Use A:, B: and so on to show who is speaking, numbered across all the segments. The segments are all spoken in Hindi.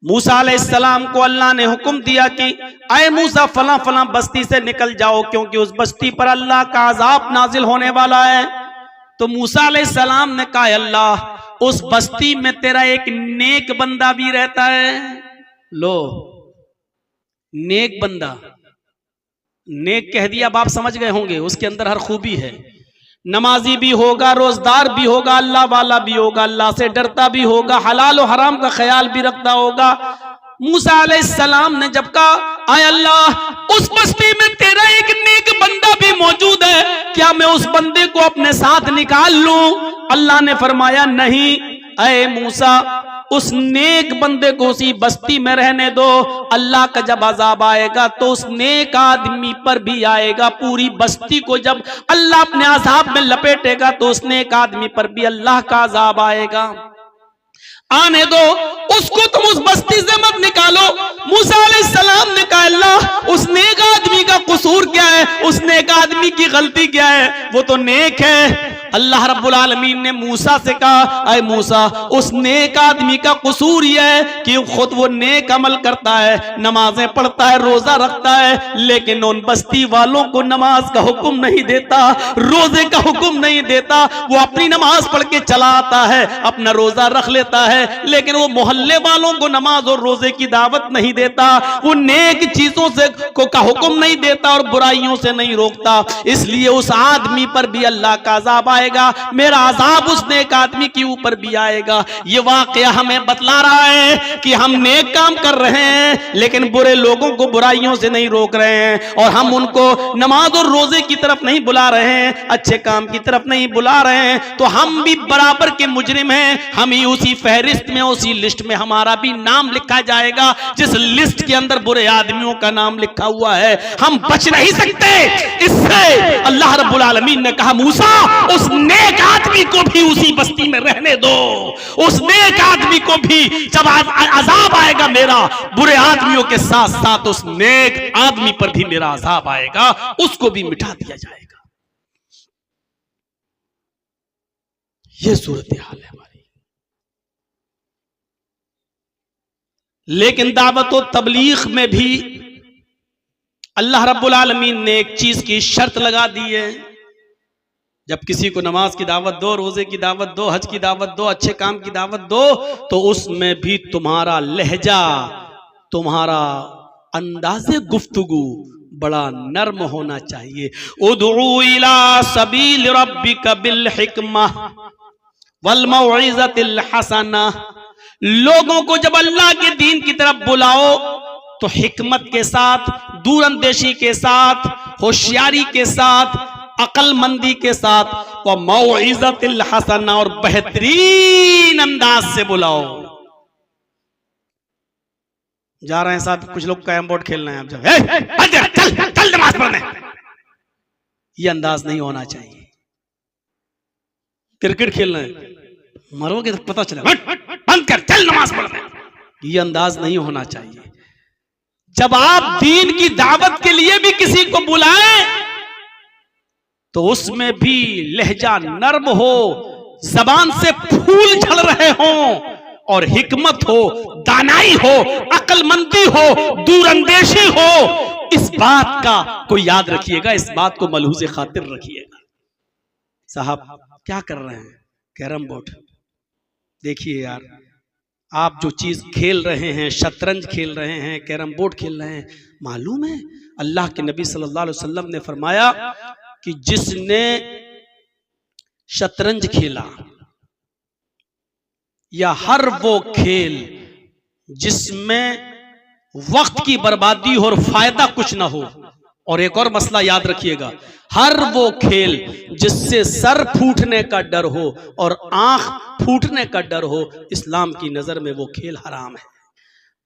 A: मूसा अलैहिस्सलाम को अल्लाह ने हुक्म दिया कि अय मूसा फला फला बस्ती से निकल जाओ, क्योंकि उस बस्ती पर अल्लाह का अजाब नाजिल होने वाला है। तो मूसा अलैहिस्सलाम ने कहा, अल्लाह उस बस्ती में तेरा एक नेक बंदा भी रहता है। लो, नेक बंदा, नेक कह दिया, आप समझ गए होंगे, उसके अंदर हर खूबी है। नमाजी भी होगा, रोजदार भी होगा, अल्लाह वाला भी होगा, अल्लाह से डरता भी होगा, हलाल और हराम का ख्याल भी रखता होगा। मूसा अलैहिस्सलाम ने जब कहा, आय अल्लाह उस बस्ती में तेरा एक नेक बंदा भी मौजूद है, क्या मैं उस बंदे को अपने साथ निकाल लूं? अल्लाह ने फरमाया, नहीं, अय मूसा उस नेक बंदे को उसी बस्ती में रहने दो। अल्लाह का जब अजाब आएगा तो उस नेक आदमी पर भी आएगा। पूरी बस्ती को जब अल्लाह अपने अजाब में लपेटेगा तो उस नेक आदमी पर भी अल्लाह का अजाब आएगा। आने दो उसको, तुम उस बस्ती से मत निकालो। मूसा अलैहिस्सलाम ने कहा, अल्लाह उस नेक आदमी का कसूर क्या है, उस नेक आदमी की गलती क्या है, वो तो नेक है। अल्लाह रब्बुल आलमीन ने मूसा से कहा, अय मूसा उस नेक आदमी का कसूर यह है कि खुद वो नेक अमल करता है, नमाजें पढ़ता है, रोजा रखता है, लेकिन उन बस्ती वालों को नमाज का हुक्म नहीं देता, रोजे का हुक्म नहीं देता। वो अपनी नमाज पढ़ के चला आता है, अपना रोजा रख लेता है, लेकिन वो मोहल्ले वालों को नमाज और रोजे की दावत नहीं देता। वो नेक चीजों से का हुक्म नहीं देता और बुराइयों से नहीं रोकता। इसलिए उस आदमी पर भी अल्लाह का अजाब आएगा, मेरा अजाब उस नेक आदमी के ऊपर भी आएगा। ये वाकया हमें बतला रहा है कि हम नेक काम कर रहे हैं लेकिन बुरे लोगों को बुराइयों से नहीं रोक रहे हैं, और हम उनको नमाज और रोजे की तरफ नहीं बुला रहे हैं, अच्छे काम की तरफ नहीं बुला रहे हैं, तो हम भी बराबर के मुजरिम हैं। हम ही उसी फहरिस्त में, उसी लिस्ट में हमारा भी नाम लिखा जाएगा जिस लिस्ट के अंदर बुरे आदमियों का नाम लिखा हुआ है। हम बच नहीं सकते इससे। अल्लाह रब्बुल आलमीन ने कहा, मूसा उस नेक आदमी को भी उसी बस्ती में रहने दो। उस नेक आदमी को भी जब अजाब आएगा मेरा, बुरे आदमियों के साथ साथ उस नेक आदमी पर भी मेरा अजाब आएगा, उसको भी मिटा दिया जाएगा। यह सूरत हाल है हमारी। लेकिन दावत और तबलीग में भी अल्लाह रब्बुल आलमीन ने एक चीज की शर्त लगा दी है। जब किसी को नमाज की दावत दो, रोजे की दावत दो, हज की दावत दो, अच्छे काम की दावत दो, तो उसमें भी तुम्हारा लहजा, तुम्हारा अंदाज़े गुफ्तगू बड़ा नर्म होना चाहिए। उदउ इला सबील रब्बिका बिल हिकमा वल मौइज़तिल हसना। लोगों को जब अल्लाह के दीन की तरफ बुलाओ तो हिकमत के साथ, दूरंदेशी के साथ, होशियारी के साथ, अक्लमंदी के साथ, व मौइज़तिल हसना, और बेहतरीन अंदाज से बुलाओ। जा रहे हैं साहब, कुछ लोग कैरम बोर्ड खेलना है, आप जाओ, चल चल नमाज पढ़ने। ये अंदाज नहीं होना चाहिए। क्रिकेट खेलना है, मरोगे तो पता चलेगा, बंद कर, चल नमाज पढ़ने। ये अंदाज नहीं होना चाहिए। जब आप दीन की दावत के लिए भी किसी को बुलाएं तो उसमें भी लहजा नर्म हो, जबान से फूल झड़ रहे हों, और हिकमत हो, दानाई हो, अक्लमंदी हो, दूरंदेशी हो। इस बात का कोई याद रखिएगा, इस बात को मलहूज़े खातिर रखिएगा। साहब क्या कर रहे हैं? Carrom board. देखिए यार, आप जो चीज खेल रहे हैं, शतरंज खेल रहे हैं, कैरम बोर्ड खेल रहे हैं, मालूम है अल्लाह के नबी सल्लल्लाहु अलैहि वसल्लम ने फरमाया कि जिसने शतरंज खेला या हर वो खेल जिसमें वक्त की बर्बादी हो और फायदा कुछ ना हो, और एक और मसला याद रखिएगा, हर वो खेल जिससे सर फूटने का डर हो और आंख फूटने का डर हो, इस्लाम की नजर में वो खेल हराम है।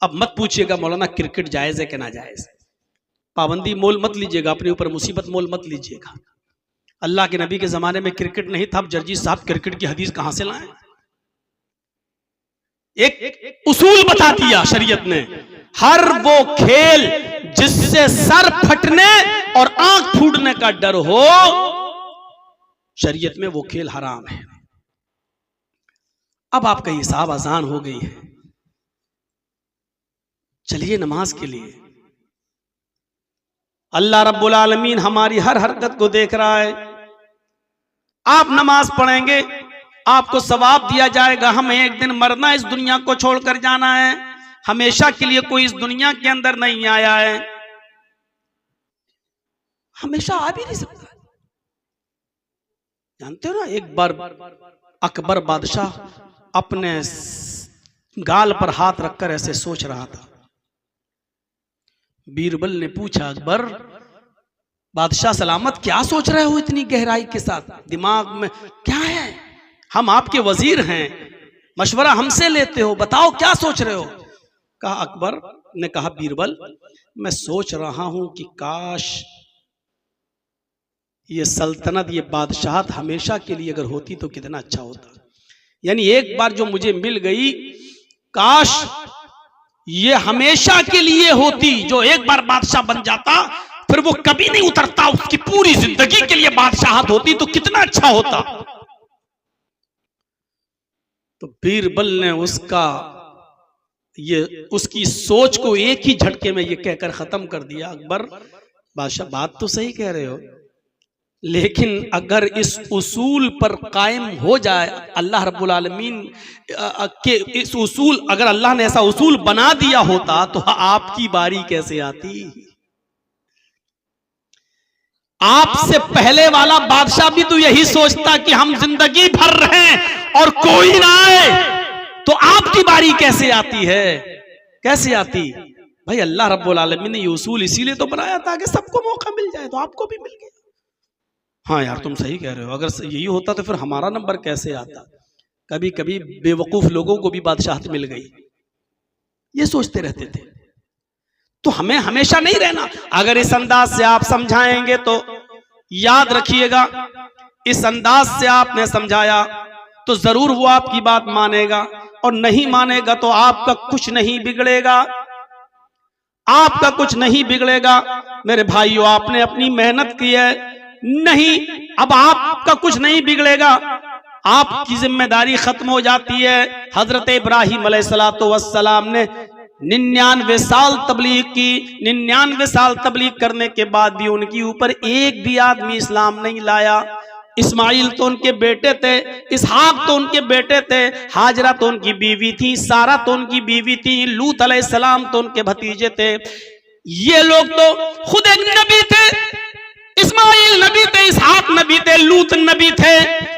A: अब मत पूछिएगा मौलाना क्रिकेट जायज है कि ना जायज। पाबंदी मोल मत लीजिएगा, अपने ऊपर मुसीबत मोल मत लीजिएगा। अल्लाह के नबी के जमाने में क्रिकेट नहीं था। अब जर्जी साहब क्रिकेट की हदीस कहां से लाए? एक उसूल बता दिया शरीयत ने, हर वो खेल जिससे सर फटने और आंख फूटने का डर हो, शरीयत में वो खेल हराम है। अब आप कहिए साहब अजान हो गई है, चलिए नमाज के लिए। अल्लाह रब्बुल आलमीन हमारी हर हरकत को देख रहा है। आप नमाज पढ़ेंगे, आपको सवाब दिया जाएगा। हमें एक दिन मरना, इस दुनिया को छोड़कर जाना है। हमेशा के लिए कोई इस दुनिया के अंदर नहीं आया है, हमेशा आ भी नहीं सकता। जानते हो ना, एक बार अकबर बादशाह अपने गाल पर हाथ रखकर ऐसे सोच रहा था। बीरबल ने पूछा, अकबर बादशाह सलामत, क्या सोच रहे हो इतनी गहराई के साथ, दिमाग में क्या है? हम आपके वजीर हैं, मशवरा हमसे लेते हो, बताओ क्या सोच रहे हो? कहा, अकबर ने कहा, बीरबल मैं सोच रहा हूं कि काश ये सल्तनत, ये बादशाहत हमेशा के लिए अगर होती तो कितना अच्छा होता। यानी एक बार जो मुझे मिल गई, काश ये हमेशा के लिए होती। जो एक बार बादशाह बन जाता फिर वो कभी नहीं उतरता, उसकी पूरी जिंदगी के लिए बादशाहत होती तो कितना अच्छा होता। तो बीरबल ने उसकी सोच को एक ही झटके में ये कहकर खत्म कर दिया, अकबर बादशाह बात तो सही कह रहे हो, लेकिन अगर इस उसूल पर कायम हो जाए, अल्लाह रब्बुल आलमीन के इस उसूल, अगर अल्लाह ने ऐसा उसूल बना दिया होता तो आपकी बारी कैसे आती? आपसे पहले वाला बादशाह भी तो यही सोचता कि हम जिंदगी भर रहें और कोई ना आए, तो आपकी बारी कैसे आती है? कैसे आती? भाई अल्लाह रब्बुल आलमीन ने ये उसूल इसीलिए तो बनाया ताकि सबको मौका मिल जाए, तो आपको भी मिल गया। हाँ यार तुम सही कह रहे हो, अगर यही होता तो फिर हमारा नंबर कैसे आता? कभी कभी बेवकूफ लोगों को भी बादशाहत मिल गई, ये सोचते रहते थे। तो हमें हमेशा नहीं रहना। अगर इस अंदाज से आप समझाएंगे तो याद रखिएगा, इस अंदाज से आपने समझाया तो जरूर वो आपकी बात मानेगा, और नहीं मानेगा तो आपका कुछ नहीं बिगड़ेगा, आपका कुछ नहीं बिगड़ेगा। मेरे भाइयों, आपने अपनी मेहनत की है, नहीं अब आपका कुछ नहीं बिगड़ेगा, आपकी जिम्मेदारी खत्म हो जाती है। हजरत इब्राहिम अलैहिस्सलातु वस्सलाम ने 99 साल तबलीग की, 99 साल तबलीग करने के बाद भी उनके ऊपर एक भी आदमी इस्लाम नहीं लाया। इस्माइल तो उनके बेटे थे, इसहाक तो उनके बेटे थे, हाजरा तो उनकी बीवी थी, सारा तो उनकी बीवी थी, लूत अलैहिस्सलाम तो उनके भतीजे थे। ये लोग तो खुद एक नबी थे, इस्माइल नबी थे, इसहाक नबी थे, लूत नबी थे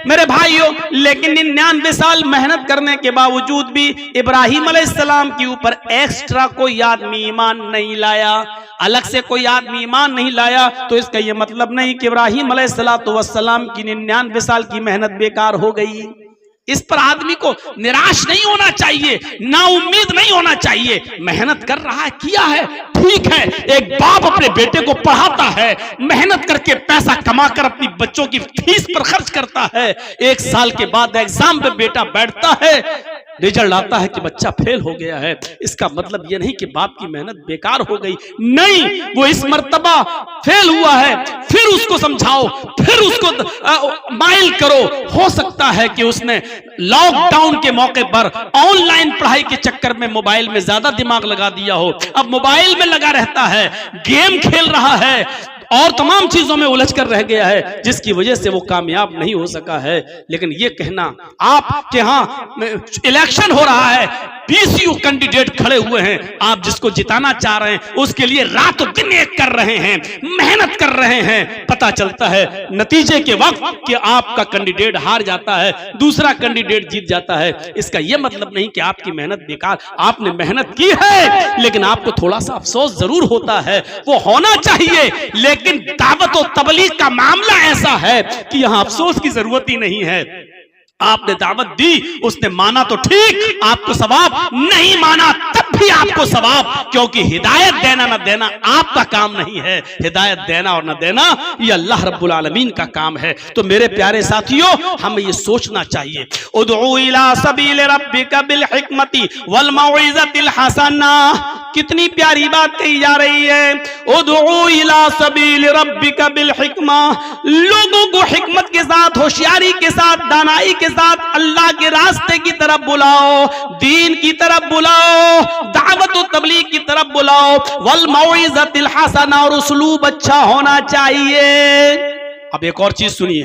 A: मेरे भाइयों। लेकिन 99 साल मेहनत करने के बावजूद भी इब्राहिम अलैहिस्सलाम के ऊपर एक्स्ट्रा कोई आदमी ईमान नहीं लाया, अलग से कोई आदमी ईमान नहीं लाया। तो इसका यह मतलब नहीं कि इब्राहिम अलैहिस्सलाम की 99 साल की मेहनत बेकार हो गई। इस पर आदमी को निराश नहीं होना चाहिए, नाउम्मीद नहीं होना चाहिए। मेहनत कर रहा है, किया है, ठीक है। एक बाप अपने बेटे को पढ़ाता है, मेहनत करके पैसा कमाकर अपनी बच्चों की फीस पर खर्च करता है। 1 साल के बाद एग्जाम पे बेटा बैठता है, रिजल्ट आता है कि बच्चा फेल हो गया है। इसका मतलब यह नहीं कि बाप की मेहनत बेकार हो गई, नहीं, वो इस मर्तबा फेल हुआ है, फिर उसको समझाओ, फिर उसको माइल करो। हो सकता है कि उसने लॉकडाउन के मौके पर ऑनलाइन पढ़ाई के चक्कर में मोबाइल में ज्यादा दिमाग लगा दिया हो, अब मोबाइल में लगा रहता है, गेम खेल रहा है और तमाम चीजों में उलझ कर रह गया है, जिसकी वजह से वो कामयाब नहीं हो सका है। लेकिन ये कहना, आपके यहाँ इलेक्शन हो रहा है, पीसीयू कैंडिडेट खड़े हुए हैं, आप जिसको जिताना चाह रहे हैं उसके लिए रातों दिन एक कर रहे हैं, मेहनत कर रहे हैं, पता चलता है नतीजे के वक्त कि आपका कैंडिडेट हार जाता है, दूसरा कैंडिडेट जीत जाता है। इसका यह मतलब नहीं कि आपकी मेहनत बेकार, आपने मेहनत की है, लेकिन आपको थोड़ा सा अफसोस जरूर होता है, वो होना चाहिए। लेकिन दावत और तबलीग का मामला ऐसा है कि यहां अफसोस की जरूरत ही नहीं है। आपने दावत दी, उसने माना तो ठीक, आपको सवाब, नहीं माना तब भी आपको सवाब, क्योंकि हिदायत देना न देना आपका काम नहीं है, हिदायत देना और न देना ये अल्लाह रब्बुल आलमीन का काम है। तो मेरे प्यारे साथियों, हमें ये सोचना चाहिए, उदउ इला सबील रब्बिका बिल हिकमति वल मौइज़तिल हसना। कितनी प्यारी बात कही जा रही है, उदउ इला सबील रब्बिका बिल हिकमा, लोगों को हिकमत के साथ, होशियारी के साथ, दानाई के साथ अल्लाह के रास्ते की तरफ बुलाओ, दीन की तरफ बुलाओ। दावत और तबलीग की तरफ बुलाओ, वल मौइज़तिल हसना, और उसलूब अच्छा होना चाहिए। अब एक और चीज सुनिए,